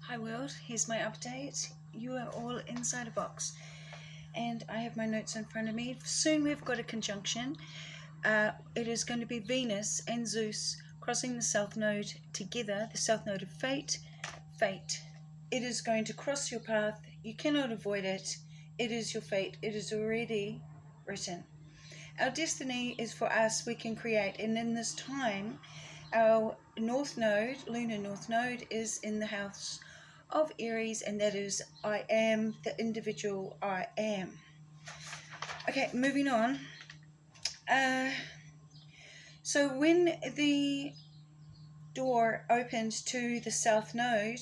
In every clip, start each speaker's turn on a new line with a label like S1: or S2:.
S1: Hi world, here's my update. You are all inside a box and I have my notes in front of me. Soon we've got a conjunction. It is going to be Venus and Zeus crossing the South Node together, the South Node of fate. It is going to cross your path. You cannot avoid it. It is your fate. It is already written. Our destiny is for us. We can create, and in this time our North Node, Lunar North Node, is in the house of Aries, and that is I am, the individual I am. Okay, moving on. So when the door opened to the South Node,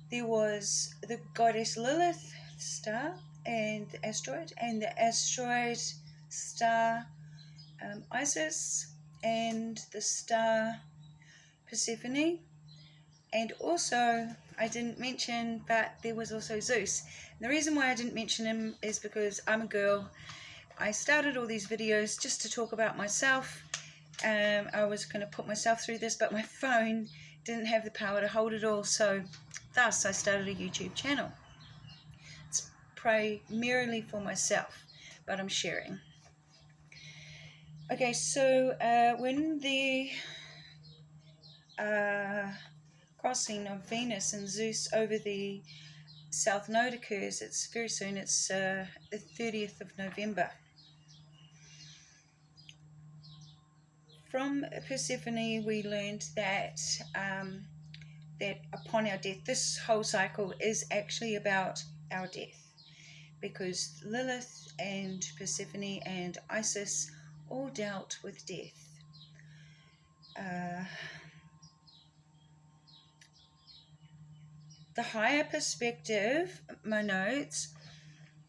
S1: there was the goddess Lilith, the star, and the asteroid star Isis, and the star Persephone. And also, I didn't mention, but there was also Zeus. And the reason why I didn't mention him is because I'm a girl. I started all these videos just to talk about myself. I was going to put myself through this, but my phone didn't have the power to hold it all, so thus I started a YouTube channel. It's primarily for myself, but I'm sharing. Okay, so when the crossing of Venus and Zeus over the South Node occurs, it's very soon, it's the 30th of November. From Persephone we learned that that upon our death, this whole cycle is actually about our death, because Lilith and Persephone and Isis all dealt with death. The higher perspective, my notes,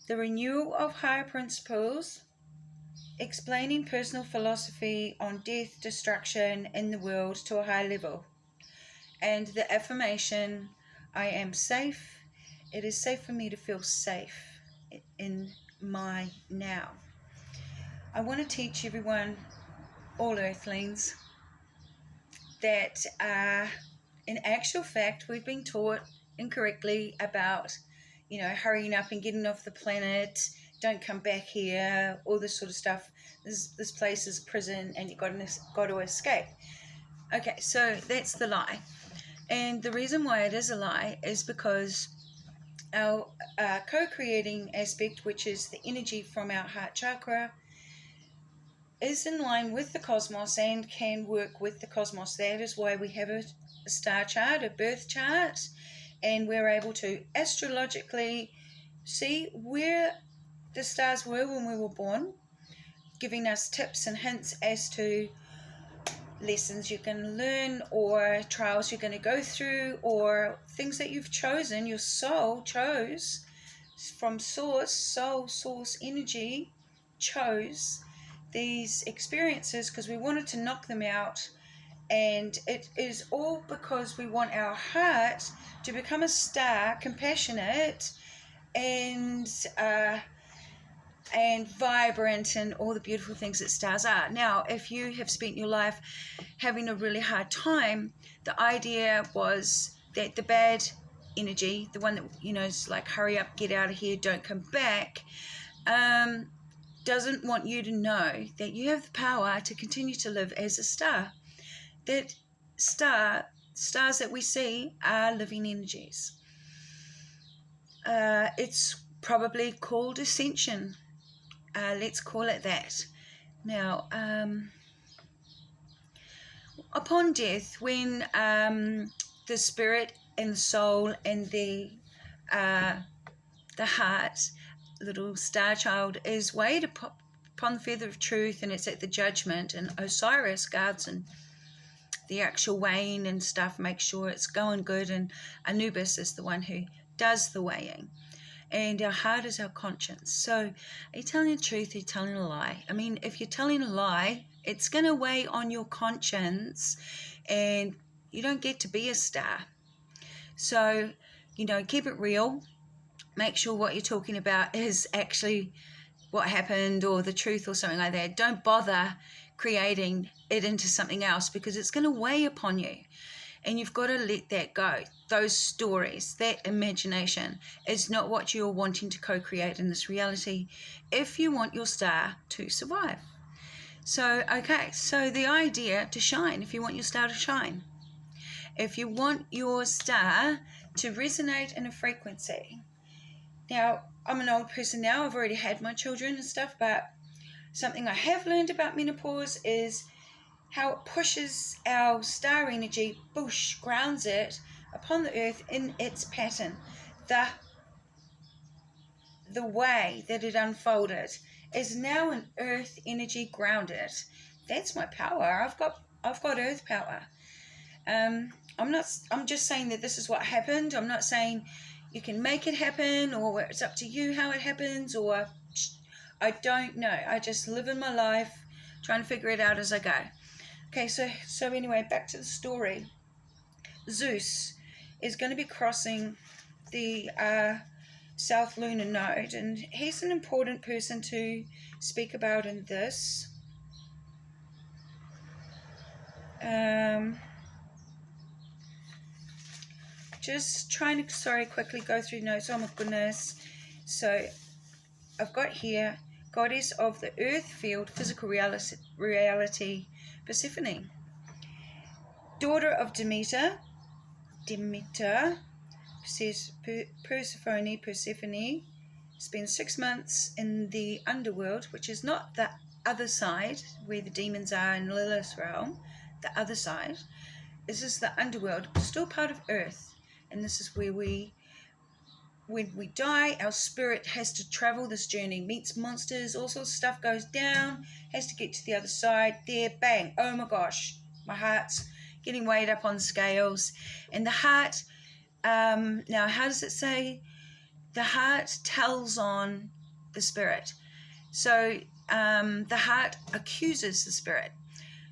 S1: the renewal of higher principles, explaining personal philosophy on death, destruction in the world to a high level, and the affirmation, I am safe. It is safe for me to feel safe in my now. I want to teach everyone, all earthlings, that in actual fact we've been taught incorrectly about, hurrying up and getting off the planet, don't come back here, all this sort of stuff. This place is prison and you've got to escape. Okay, so that's the lie. And the reason why it is a lie is because our co-creating aspect, which is the energy from our heart chakra, is in line with the cosmos and can work with the cosmos. That is why we have a star chart, a birth chart, and we're able to astrologically see where the stars were when we were born, giving us tips and hints as to lessons you can learn, or trials you're going to go through, or things that you've chosen, your soul chose from source energy chose these experiences because we wanted to knock them out. And it is all because we want our heart to become a star, compassionate and vibrant, and all the beautiful things that stars are. Now, if you have spent your life having a really hard time, the idea was that the bad energy, the one that, is like, hurry up, get out of here, don't come back, doesn't want you to know that you have the power to continue to live as a star. That stars that we see are living energies. It's probably called ascension. Let's call it that. Now, upon death, when the spirit and the soul and the heart, little star child, is weighed upon the feather of truth, and it's at the judgment, and Osiris guards and the actual weighing and stuff, makes sure it's going good, and Anubis is the one who does the weighing. And our heart is our conscience. So are you telling the truth? Are you telling a lie? I mean, if you're telling a lie, it's going to weigh on your conscience, and you don't get to be a star. So, keep it real. Make sure what you're talking about is actually what happened or the truth or something like that. Don't bother creating it into something else, because it's going to weigh upon you. And you've got to let that go. Those stories, that imagination is not what you're wanting to co-create in this reality if you want your star to survive. So, okay, so the idea to shine, if you want your star to shine, if you want your star to resonate in a frequency. Now, I'm an old person now, I've already had my children and stuff, but something I have learned about menopause is how it pushes our star energy, grounds it upon the earth in its pattern. The way that it unfolded is now an earth energy grounded. That's my power. I've got earth power. I'm just saying that this is what happened. I'm not saying you can make it happen, or it's up to you how it happens, or I don't know. I just live in my life trying to figure it out as I go. Okay, so anyway, back to the story. ZEUS is going to be crossing the South Lunar node, and he's an important person to speak about in this. Just trying to, quickly go through notes. Oh my goodness. So I've got here, goddess of the earth field, physical reality, Persephone. Daughter of Demeter says Persephone spends 6 months in the underworld, which is not the other side where the demons are in Lilith's realm. The other side. This is the underworld, still part of earth. And this is where when we die, our spirit has to travel this journey, meets monsters, all sorts of stuff goes down, has to get to the other side. There, bang, oh my gosh, my heart's getting weighed up on scales. And the heart, now how does it say? The heart tells on the spirit. So the heart accuses the spirit.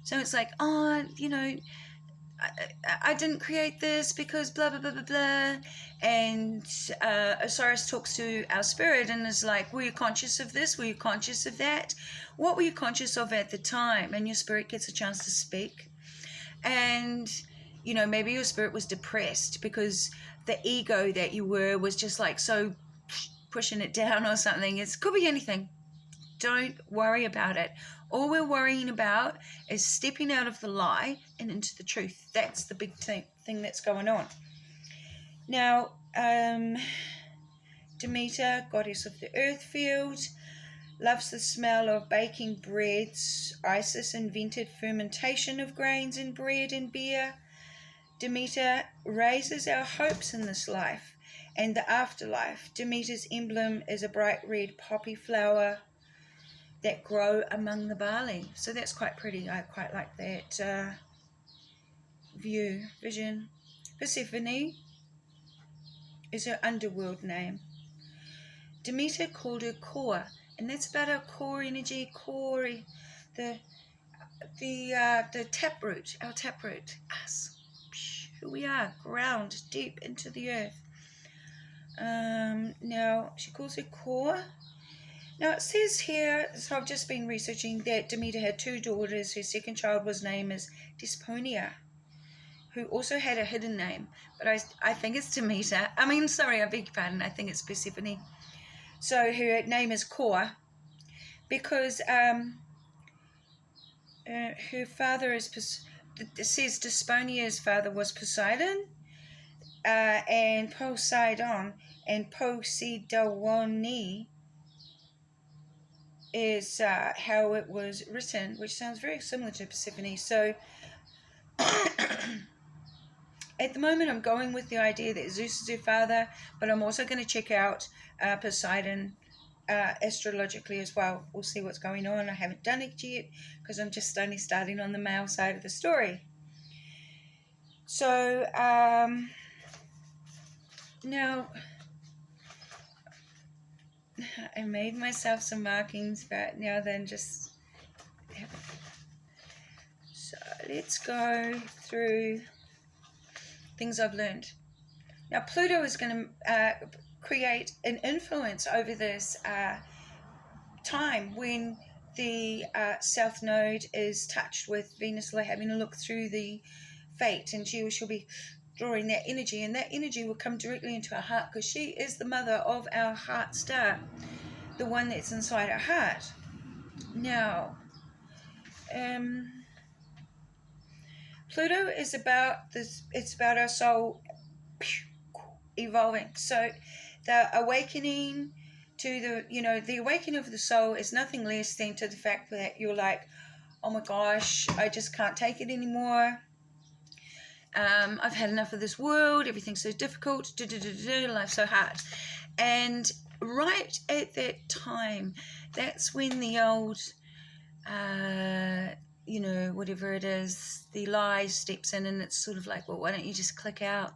S1: So it's like, oh, I didn't create this because blah, blah, blah, blah, blah. And Osiris talks to our spirit and is like, were you conscious of this? Were you conscious of that? What were you conscious of at the time? And your spirit gets a chance to speak. And, maybe your spirit was depressed because the ego that you were was just like so pushing it down or something. It could be anything. Don't worry about it. All we're worrying about is stepping out of the lie and into the truth. That's the big thing that's going on. Now, Demeter, goddess of the earth field, loves the smell of baking breads. Isis invented fermentation of grains in bread and beer. Demeter raises our hopes in this life and the afterlife. Demeter's emblem is a bright red poppy flower that grow among the barley. So that's quite pretty. I quite like that vision. Persephone is her underworld name. Demeter called her core, and that's about our core energy, the taproot, our taproot, us, who we are, ground deep into the earth. Now she calls her core. Now it says here, so I've just been researching that Demeter had 2 daughters. Her second child was named as Desponia, who also had a hidden name, but I think it's Demeter. I beg your pardon, I think it's Persephone. So her name is Kor, because her father is, it says Desponia's father was Poseidon, and Poseidon, and Poseidone is how it was written, which sounds very similar to Persephone. So at the moment I'm going with the idea that Zeus is her father, but I'm also going to check out Poseidon astrologically as well. We'll see what's going on. I haven't done it yet because I'm just only starting on the male side of the story. So now I made myself some markings, but now then just... So let's go through things I've learned. Now Pluto is going to create an influence over this time when the South Node is touched with Venus, having a look through the fate, and she'll be drawing that energy, and that energy will come directly into our heart, because she is the mother of our heart star, the one that's inside our heart. Now, Pluto is about this. It's about our soul evolving. So, the awakening to the awakening of the soul is nothing less than to the fact that you're like, oh my gosh, I just can't take it anymore. I've had enough of this world. Everything's so difficult. Life's so hard. And right at that time, that's when the old, whatever it is, the lie steps in, and it's sort of like, well, why don't you just click out?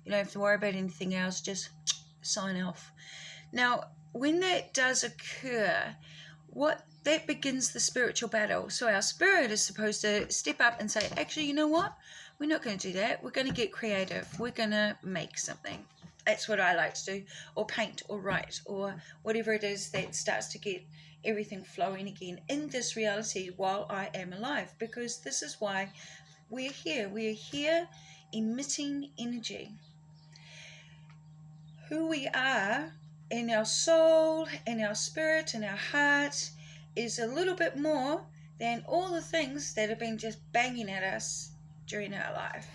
S1: You don't have to worry about anything else. Just sign off. Now, when that does occur, that begins the spiritual battle. So our spirit is supposed to step up and say, actually, you know what? We're not going to do that. We're going to get creative. We're going to make something. That's what I like to do. Or paint or write or whatever it is that starts to get everything flowing again in this reality while I am alive. Because this is why we're here. We're here emitting energy. Who we are in our soul, in our spirit, in our heart is a little bit more than all the things that have been just banging at us during our life.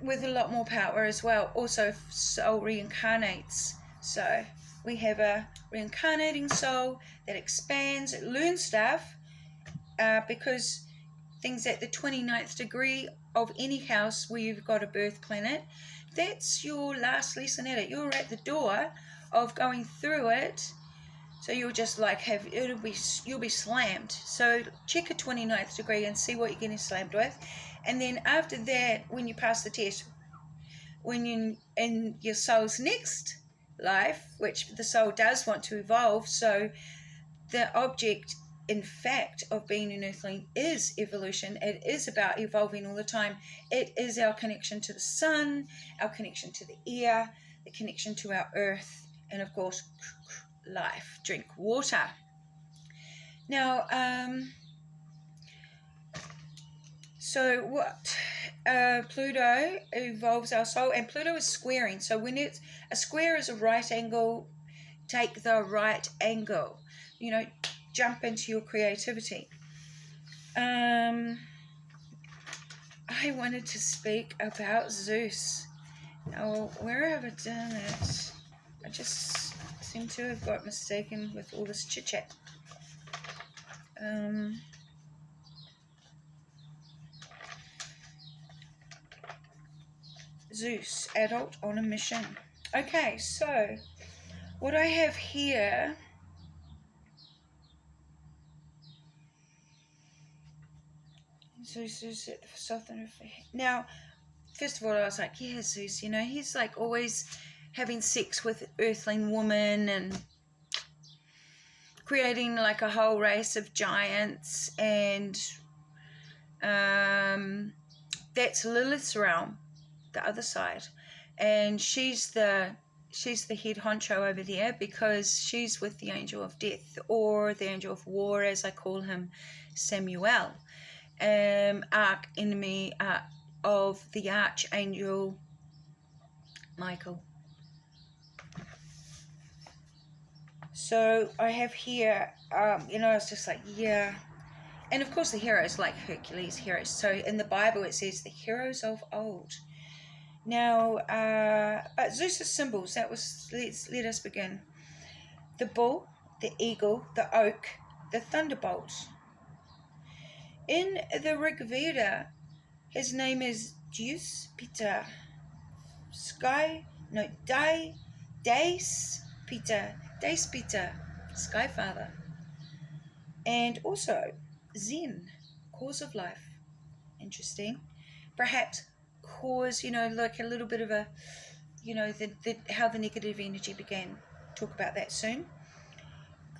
S1: With a lot more power as well. Also, soul reincarnates. So we have a reincarnating soul that expands, it learns stuff, because things at the 29th degree of any house where you've got a birth planet, that's your last lesson at it. You're at the door of going through it. So you'll just like you'll be slammed. So check a 29th degree and see what you're getting slammed with. And then after that, when you pass the test, when you in your soul's next life, which the soul does want to evolve, so the object, in fact, of being an earthling is evolution. It is about evolving all the time. It is our connection to the sun, our connection to the air, the connection to our earth, and of course, life. Drink water. Now, so what? Pluto evolves our soul, and Pluto is squaring. So when a square is a right angle, take the right angle. Jump into your creativity. I wanted to speak about ZEUS. Now, where have I done it? I just seem to have got mistaken with all this chit-chat. ZEUS, adult on a mission. Okay, so what I have here... ZEUS at the southern of... Now, first of all, I was like, yeah, ZEUS, he's like always having sex with earthling women and creating like a whole race of giants, and that's Lilith's realm, the other side, and she's the head honcho over there because she's with the angel of death, or the angel of war, as I call him, Samuel. Arch enemy of the archangel Michael. So I have here, it's just like, yeah. And of course the heroes, like Hercules, heroes. So in the Bible it says the heroes of old. Now, but Zeus's symbols, let us begin. The bull, the eagle, the oak, the thunderbolt. In the Rig Veda, his name is Deus Peter. Deus Peter, Sky Father. And also Zen, cause of life. Interesting. Perhaps cause, like a little bit of a, how the negative energy began. Talk about that soon.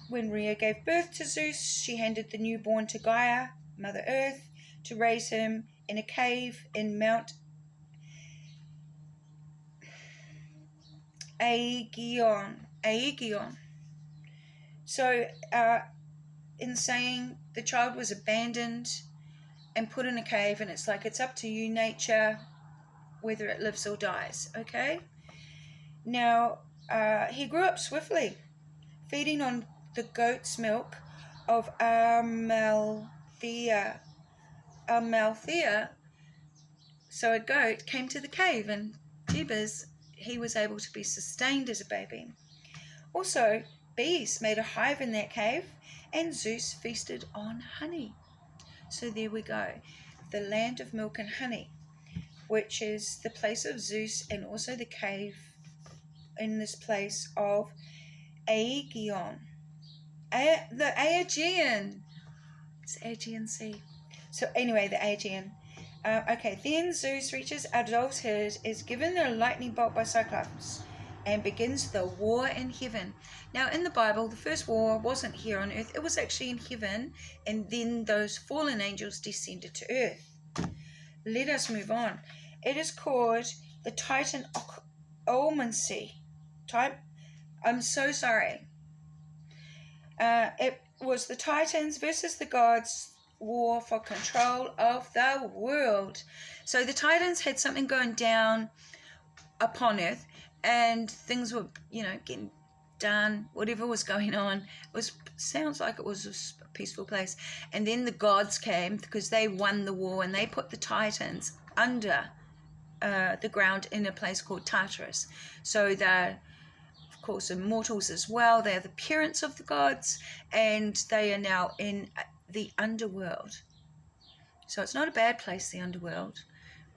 S1: When Rhea gave birth to ZEUS, she handed the newborn to Gaia, Mother Earth, to raise him in a cave in Mount Aegion. So, in saying the child was abandoned and put in a cave, and it's like, it's up to you, nature, whether it lives or dies, okay? Now, he grew up swiftly, feeding on the goat's milk of Amalthea. So a goat came to the cave, and Jebus, he was able to be sustained as a baby. Also, bees made a hive in that cave, and Zeus feasted on honey. So there we go, the land of milk and honey, which is the place of Zeus, and also the cave in this place of Aegeon. The Aegean. It's Aegean Sea. So anyway, the Aegean. Okay, then Zeus reaches adulthood, is given a lightning bolt by Cyclops, and begins the war in heaven. Now, in the Bible, the first war wasn't here on earth. It was actually in heaven, and then those fallen angels descended to earth. Let us move on. It is called the Titan Omancy. I'm so sorry. It was the Titans versus the gods' war for control of the world. So the Titans had something going down upon earth, and things were, getting done, whatever was going on. Sounds like it was a peaceful place. And then the gods came, because they won the war, and they put the Titans under the ground in a place called Tartarus. So they're, of course, immortals as well. They are the parents of the gods, and they are now in the underworld. So it's not a bad place, the underworld.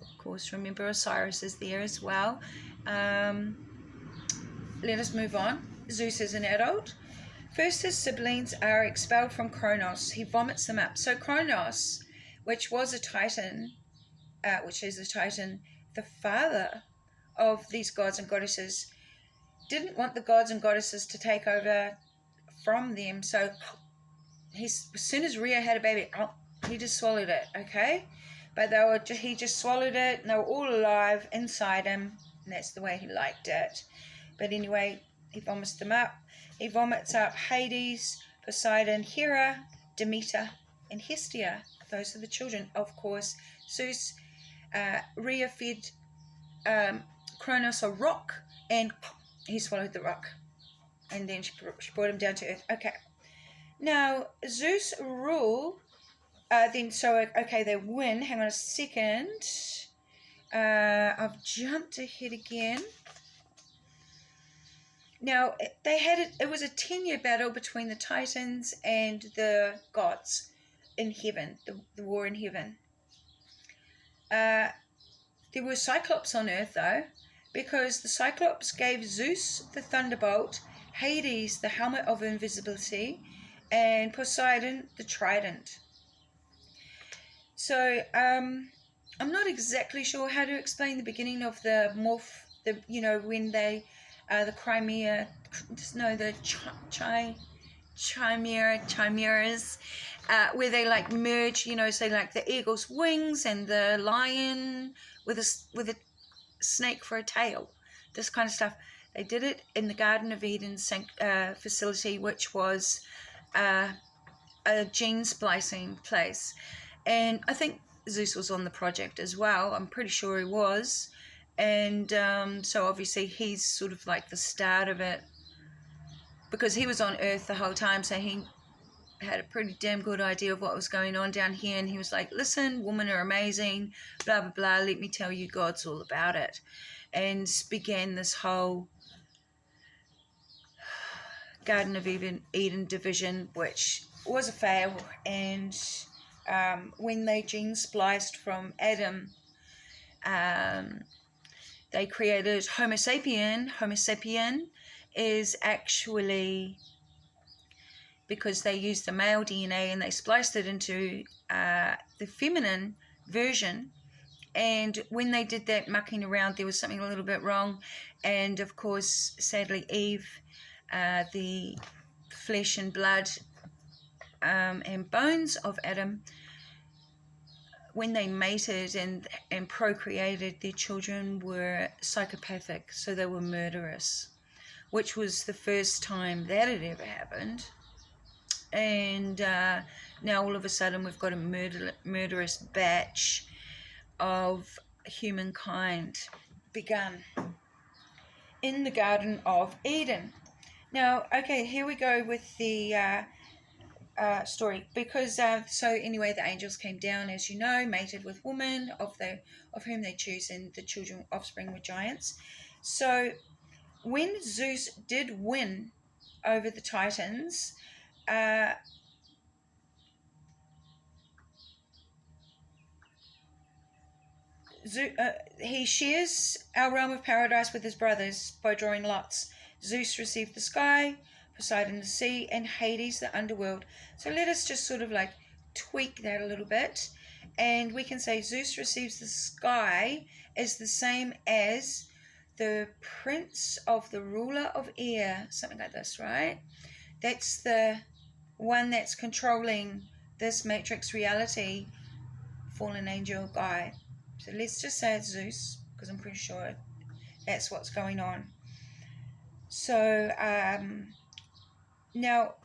S1: Of course, remember Osiris is there as well. Let us move on. Zeus is an adult. First, his siblings are expelled from Kronos. He vomits them up. So Kronos, which is a Titan, the father of these gods and goddesses, didn't want the gods and goddesses to take over from them. So as soon as Rhea had a baby, he just swallowed it, okay? But he just swallowed it, and they were all alive inside him, and that's the way he liked it. But anyway, he vomits them up. He vomits up Hades, Poseidon, Hera, Demeter, and Hestia. Those are the children. Of course, Zeus, Rhea fed Kronos a rock, and he swallowed the rock. And then she brought him down to earth. Okay. Now, Zeus rule, they win. Hang on a second. I've jumped ahead again. Now, it was a 10-year battle between the Titans and the gods in heaven, the war in heaven. There were Cyclops on earth, though, because the Cyclops gave Zeus the thunderbolt, Hades the helmet of invisibility, and Poseidon the trident. So, I'm not exactly sure how to explain the beginning of the morph, when they, the Crimea, the chimeras, where they like merge, say like the eagle's wings and the lion with a snake for a tail, this kind of stuff. They did it in the Garden of Eden facility, which was a gene splicing place. And I think Zeus was on the project as well. I'm pretty sure he was. And so obviously he's sort of like the start of it, because he was on Earth the whole time, so he had a pretty damn good idea of what was going on down here. And he was like, listen, women are amazing, blah, blah, blah. Let me tell you God's all about it. And began this whole Garden of Eden division, which was a fail. And when they gene spliced from Adam, they created Homo sapien. Homo sapien is actually, because they used the male DNA and they spliced it into the feminine version. And when they did that mucking around, there was something a little bit wrong. And of course, sadly, Eve, the flesh and blood and bones of Adam, when they mated and procreated, their children were psychopathic, so they were murderous, which was the first time that had ever happened. and now all of a sudden we've got a murderous batch of humankind begun in the Garden of Eden. Now, okay, here we go with the story, because so anyway, the angels came down, as you know, mated with women of whom they choose, and the children offspring were giants. So when Zeus did win over the Titans, he shares our realm of paradise with his brothers by drawing lots. Zeus received the sky, Poseidon the sea, and Hades the underworld. So let us just sort of like tweak that a little bit, and we can say Zeus receives the sky is the same as the prince of the ruler of air, something like this, right? That's the one that's controlling this matrix reality, fallen angel guy. So let's just say it's Zeus, because I'm pretty sure that's what's going on. So now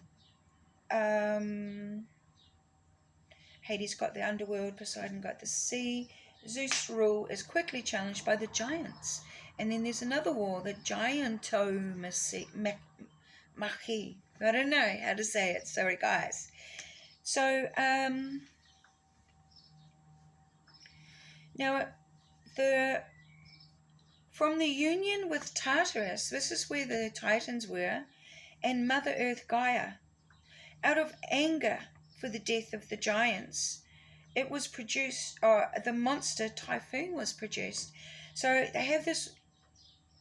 S1: Hades got the underworld, Poseidon got the sea. Zeus' rule is quickly challenged by the giants. And then there's another war, the Giantomachy. I don't know how to say it, sorry guys. So now from the union with Tartarus, this is where the Titans were, and Mother Earth Gaia, out of anger for the death of the giants, it was produced, or the monster Typhoon was produced. So they have this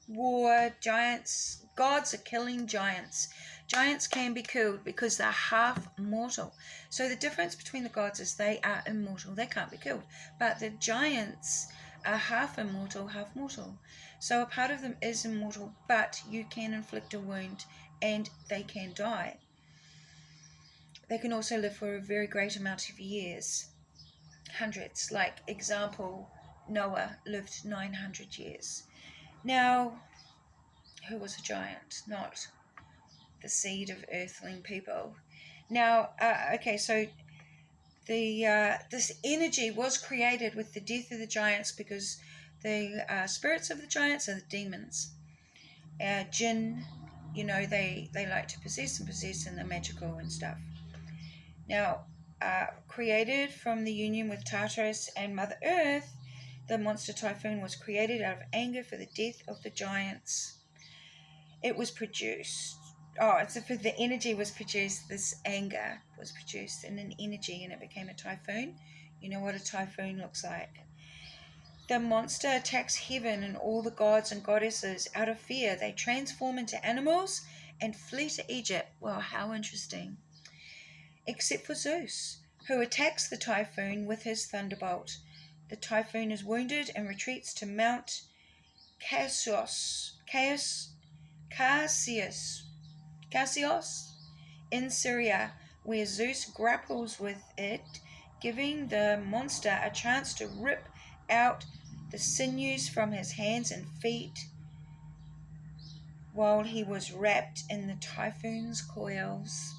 S1: war, giants, gods are killing giants. Giants can be killed because they're half mortal. So the difference between the gods is they are immortal, they can't be killed. But the giants are half immortal, half mortal. So a part of them is immortal, but you can inflict a wound and they can die. They can also live for a very great amount of years, hundreds. Like example, Noah lived 900 years. Now, who was a giant? Not the seed of earthling people. Now, okay, so this energy was created with the death of the giants, because the spirits of the giants are the demons. Jinn, you know, they like to possess and they're magical and stuff. Now, created from the union with Tartarus and Mother Earth, the monster Typhoon was created out of anger for the death of the giants. It was produced. So for the energy was produced, this anger was produced in an energy, and it became a typhoon. You know what a typhoon looks like. The monster attacks heaven and all the gods and goddesses. Out of fear, they transform into animals and flee to Egypt. Well, how interesting. Except for Zeus, who attacks the typhoon with his thunderbolt. The typhoon is wounded and retreats to Mount Cassius in Syria, where Zeus grapples with it, giving the monster a chance to rip out the sinews from his hands and feet while he was wrapped in the typhoon's coils.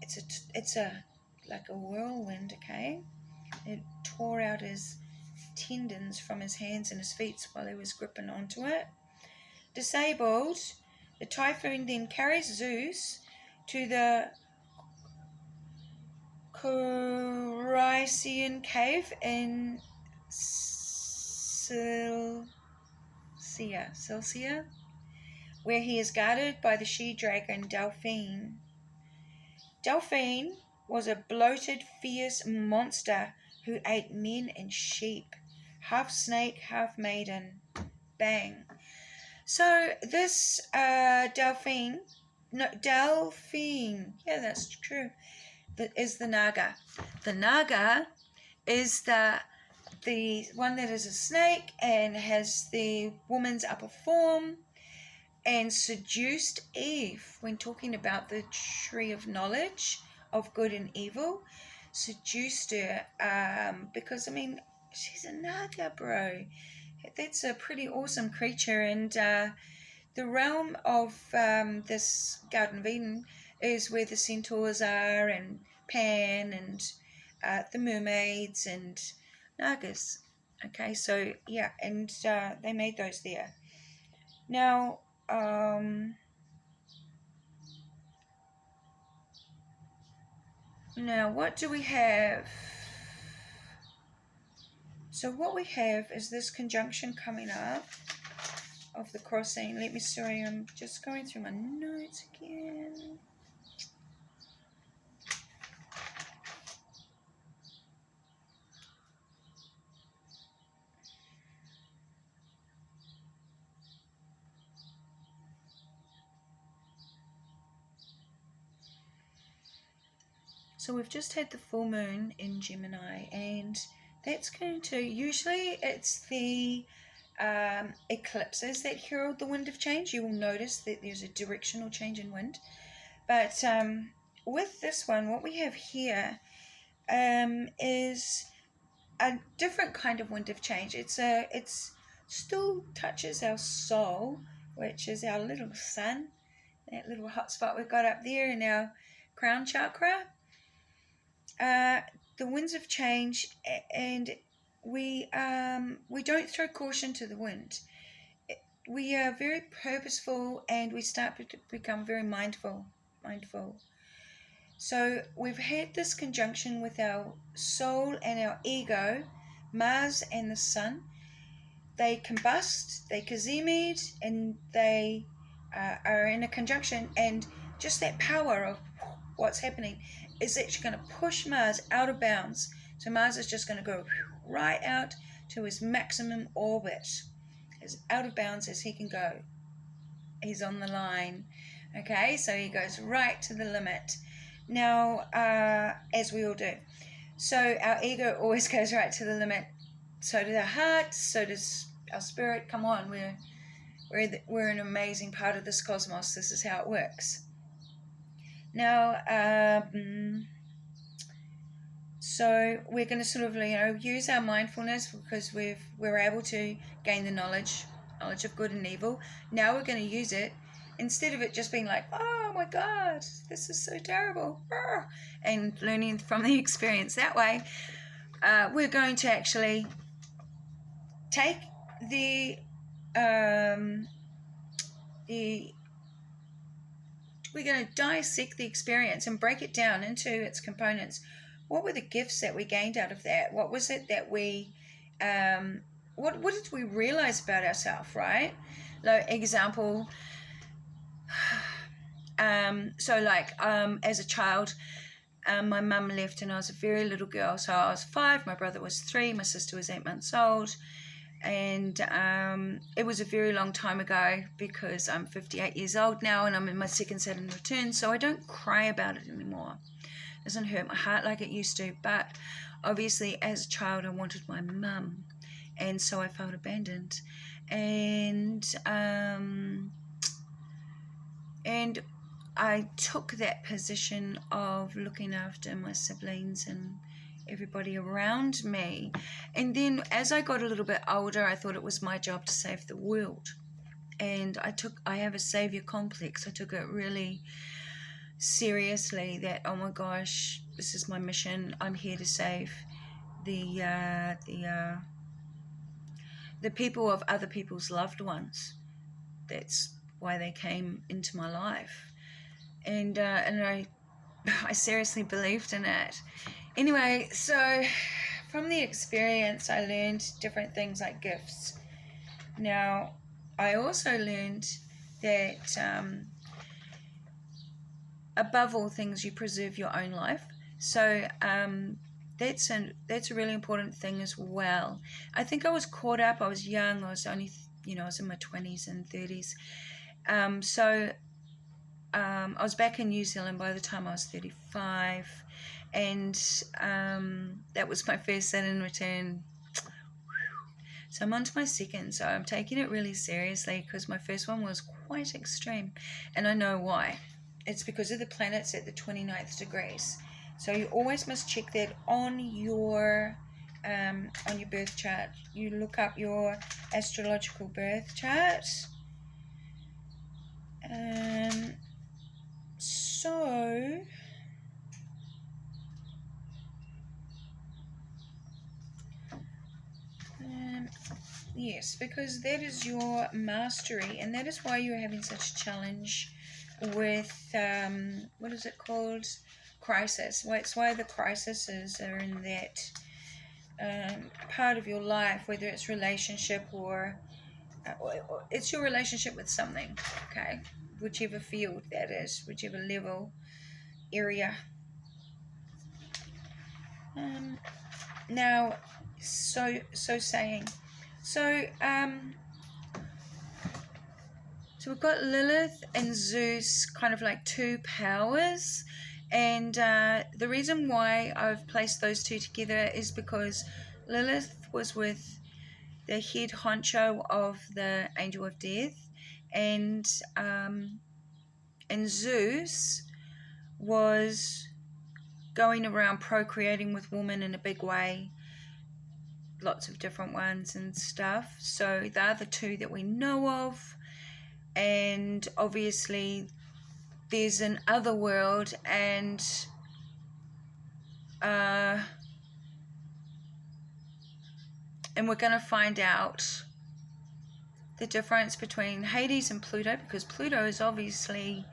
S1: It's like a whirlwind, okay? It tore out his tendons from his hands and his feet while he was gripping onto it. Disabled, the typhoon then carries Zeus to the Corycian cave in Cilcia, where he is guarded by the she-dragon Delphine. Delphine was a bloated, fierce monster who ate men and sheep, half snake, half maiden. Bang. So this Delphine, yeah, that's true, that is the Naga. The Naga is the one that is a snake and has the woman's upper form, and seduced Eve when talking about the tree of knowledge of good and evil. Seduced her because, I mean, she's a Naga, bro. That's a pretty awesome creature. And the realm of this Garden of Eden is where the centaurs are, and Pan, and the mermaids, and Nagas. Okay, so yeah, and they made those there. Now, what do we have? So what we have is this conjunction coming up of the crossing. Sorry, I'm just going through my notes again. So we've just had the full moon in Gemini, and that's going to, usually it's the eclipses that herald the wind of change. You will notice that there's a directional change in wind. But with this one, what we have here is a different kind of wind of change. It's still touches our soul, which is our little sun, that little hot spot we've got up there in our crown chakra. The winds of change, and we don't throw caution to the wind. We are very purposeful, and we start to become very mindful. So we've had this conjunction with our soul and our ego, Mars and the Sun. They combust, they cazimid, and they are in a conjunction, and just that power of what's happening is actually going to push Mars out of bounds. So Mars is just going to go right out to his maximum orbit, as out of bounds as he can go. He's on the line. Okay, so he goes right to the limit. Now, as we all do. So our ego always goes right to the limit. So does our heart, so does our spirit. Come on, we're an amazing part of this cosmos. This is how it works. Now, so we're going to sort of, use our mindfulness, because we're able to gain the knowledge of good and evil. Now we're going to use it, instead of it just being like, oh my God, this is so terrible, and learning from the experience that way. We're going to actually take we're going to dissect the experience and break it down into its components. What were the gifts that we gained out of that? What was it that we, what did we realize about ourselves, right? Like, example, as a child, my mum left and I was a very little girl. So I was 5, my brother was 3, my sister was 8 months old. And it was a very long time ago, because I'm 58 years old now and I'm in my second Saturn return, so I don't cry about it anymore. It doesn't hurt my heart like it used to, but obviously as a child I wanted my mum, and so I felt abandoned. And I took that position of looking after my siblings and everybody around me. And then as I got a little bit older, I thought it was my job to save the world. And I have a savior complex. I took it really seriously, that, oh my gosh, this is my mission. I'm here to save the people of other people's loved ones. That's why they came into my life. And I seriously believed in it. Anyway, so from the experience, I learned different things like gifts. Now, I also learned that above all things, you preserve your own life. So that's a really important thing as well. I think I was caught up. I was young. I was only, I was in my 20s and 30s. I was back in New Zealand by the time I was 35. And that was my first Saturn return. So I'm on to my second, so I'm taking it really seriously, because my first one was quite extreme, and I know why. It's because of the planets at the 29th degrees. So you always must check that on your birth chart. You look up your astrological birth chart. So yes, because that is your mastery, and that is why you're having such a challenge with what is it called? Crisis. Well, it's why the crises are in that part of your life, whether it's relationship or it's your relationship with something, okay? Whichever field that is, whichever level, area. Now, so saying, so we've got Lilith and Zeus, kind of like two powers, and the reason why I've placed those two together is because Lilith was with the head honcho of the angel of death, and Zeus was going around procreating with women in a big way, lots of different ones and stuff. So they're the two that we know of, and obviously there's an other world, and we're going to find out the difference between Hades and Pluto, because Pluto is obviously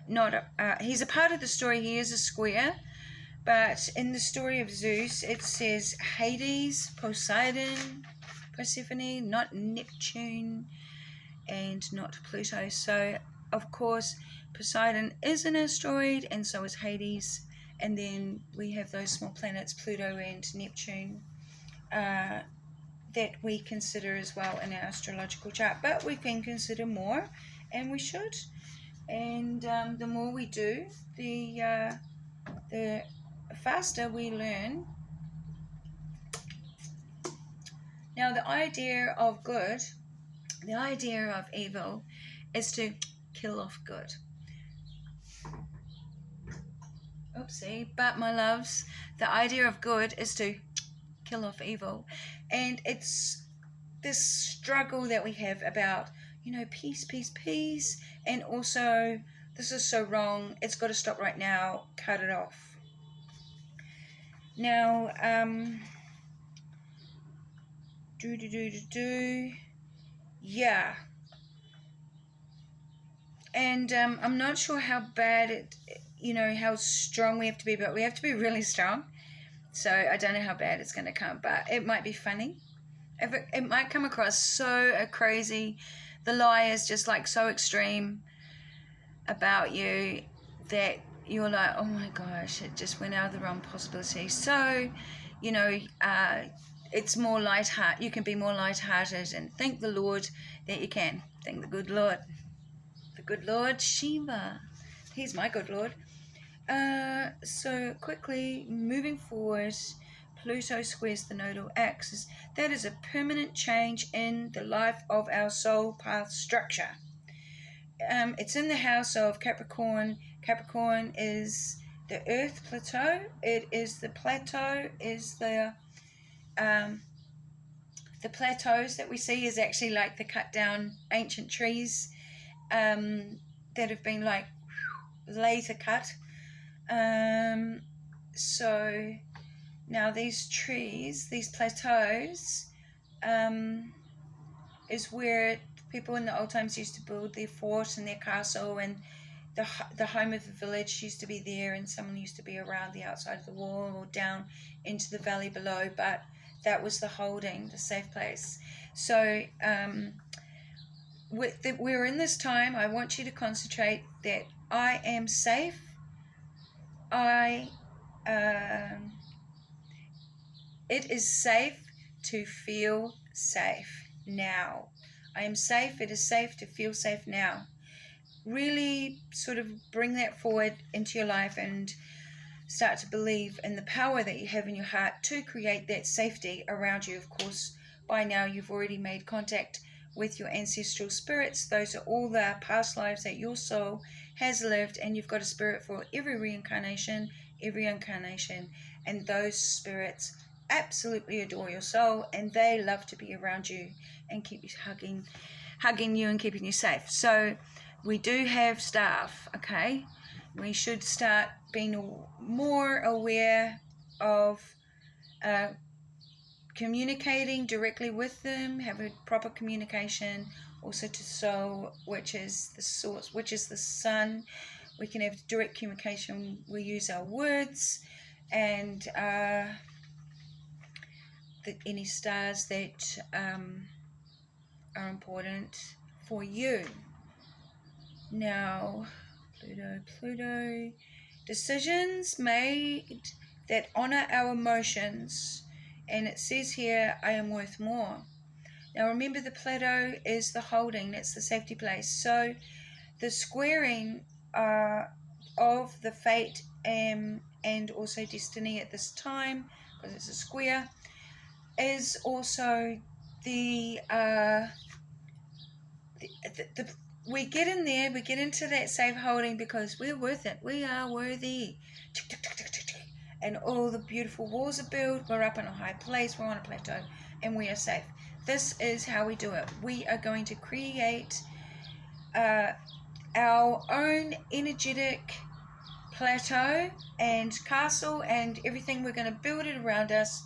S1: not he's a part of the story. He is a square, but in the story of Zeus it says Hades, Poseidon, Persephone, not Neptune and not Pluto. So of course Poseidon is an asteroid, and so is Hades, and then we have those small planets Pluto and Neptune that we consider as well in our astrological chart. But we can consider more, and we should, and the more we do, the faster we learn. Now the idea of good, the idea of evil is to kill off good. Oopsie, but my loves, the idea of good is to kill off evil. And it's this struggle that we have about, peace, peace, peace, and also this is so wrong, it's got to stop right now, cut it off. Now, yeah. And I'm not sure how bad it, how strong we have to be, but we have to be really strong. So I don't know how bad it's going to come, but it might be funny. It might come across so crazy. The lie is just like so extreme about you that you're like, oh my gosh, it just went out of the realm of possibility. So, it's more light-hearted. You can be more light-hearted and thank the Lord that you can. Thank the good Lord. The good Lord Shiva. He's my good Lord. So quickly moving forward, Pluto squares the nodal axis. That is a permanent change in the life of our soul path structure. It's in the house of Capricorn. Capricorn is the earth plateau. It is the plateau, is the plateaus that we see is actually like the cut down ancient trees that have been like laser cut. So now these trees, these plateaus, is where people in the old times used to build their fort and their castle, and the home of the village used to be there, and someone used to be around the outside of the wall or down into the valley below, but that was the holding, the safe place. So we're in this time. I want you to concentrate that I am safe. It is safe to feel safe now. I am safe. It is safe to feel safe now. Really sort of bring that forward into your life and start to believe in the power that you have in your heart to create that safety around you. Of course, by now you've already made contact with your ancestral spirits. Those are all the past lives that your soul has lived, and you've got a spirit for every reincarnation, and those spirits absolutely adore your soul, and they love to be around you and keep you hugging you and keeping you safe. So we do have staff, okay? We should start being more aware of communicating directly with them, have a proper communication also to soul, which is the source, which is the sun. We can have direct communication. We use our words and any stars that are important for you. Now, Pluto, decisions made that honor our emotions. And it says here, I am worth more. Now remember, the Pluto is the holding, that's the safety place. So the squaring of the fate and also destiny at this time, because it's a square, is also the we get in there, we get into that safe holding because we're worth it. We are worthy. And all the beautiful walls are built. We're up in a high place. We're on a plateau and we are safe. This is how we do it. We are going to create our own energetic plateau and castle and everything. We're going to build it around us.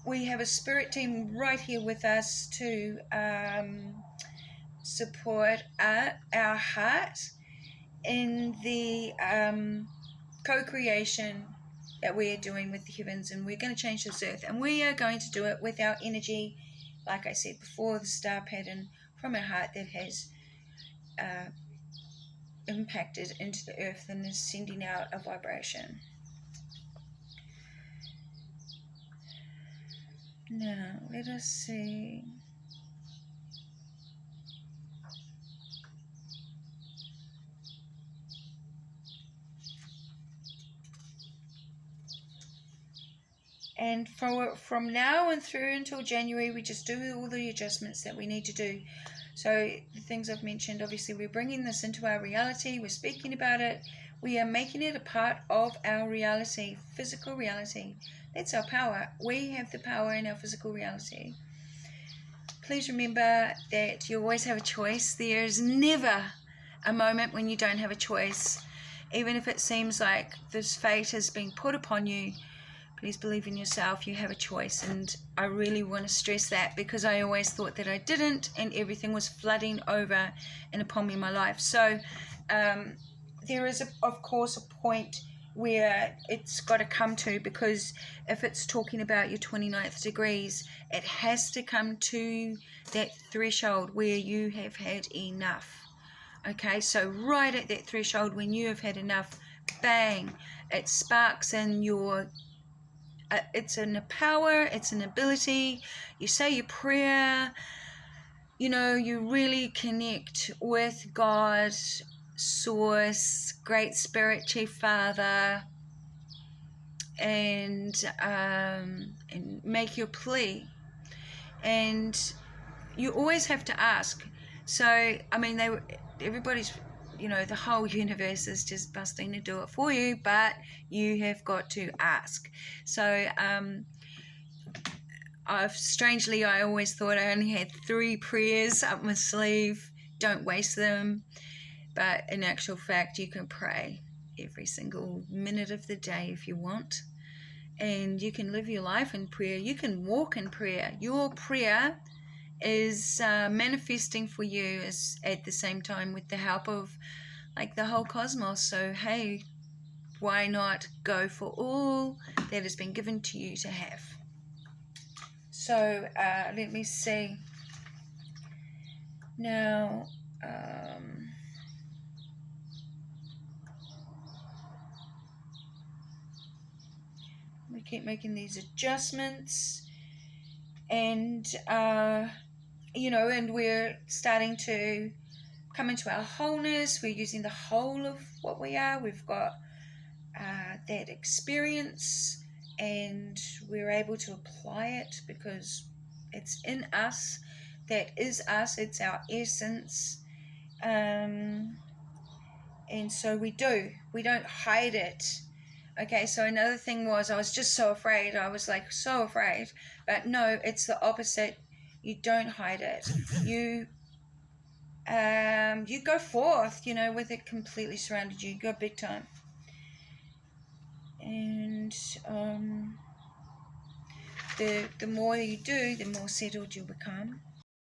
S1: We have a spirit team right here with us to support our heart in the co-creation that we are doing with the heavens, and we're going to change this earth, and we are going to do it with our energy, like I said before, the star pattern from our heart that has impacted into the earth and is sending out a vibration. Now let us see. And from now and through until January, we just do all the adjustments that we need to do. So the things I've mentioned, obviously we're bringing this into our reality, we're speaking about it, we are making it a part of our reality, physical reality. That's our power. We have the power in our physical reality. Please remember that you always have a choice. There is never a moment when you don't have a choice. Even if it seems like this fate has been put upon you, please believe in yourself. You have a choice, and I really want to stress that because I always thought that I didn't, and everything was flooding over and upon me in my life. So there is, of course, a point where it's got to come to, because if it's talking about your 29th degrees, it has to come to that threshold where you have had enough. Okay, so right at that threshold when you have had enough, bang, it sparks in your it's a power, it's an ability. You say your prayer, you know, you really connect with God, Source, Great Spirit, Chief Father, and make your plea. And you always have to ask. So, I mean, everybody's, you know, the whole universe is just busting to do it for you, but you have got to ask. So, strangely, I always thought I only had 3 prayers up my sleeve. Don't waste them. But in actual fact, you can pray every single minute of the day if you want. And you can live your life in prayer. You can walk in prayer. Your prayer is manifesting for you is at the same time with the help of like the whole cosmos. So hey, why not go for all that has been given to you to have? So let me see now. We keep making these adjustments, and you know, and we're starting to come into our wholeness. We're using the whole of what we are. We've got that experience, and we're able to apply it because it's in us. That is us. It's our essence. And so we don't hide it. Okay, so another thing was I was just so afraid. I was like so afraid. But no, it's the opposite. You don't hide it. You you go forth, you know, with it completely surrounded you. You go big time. And the more you do, the more settled you'll become.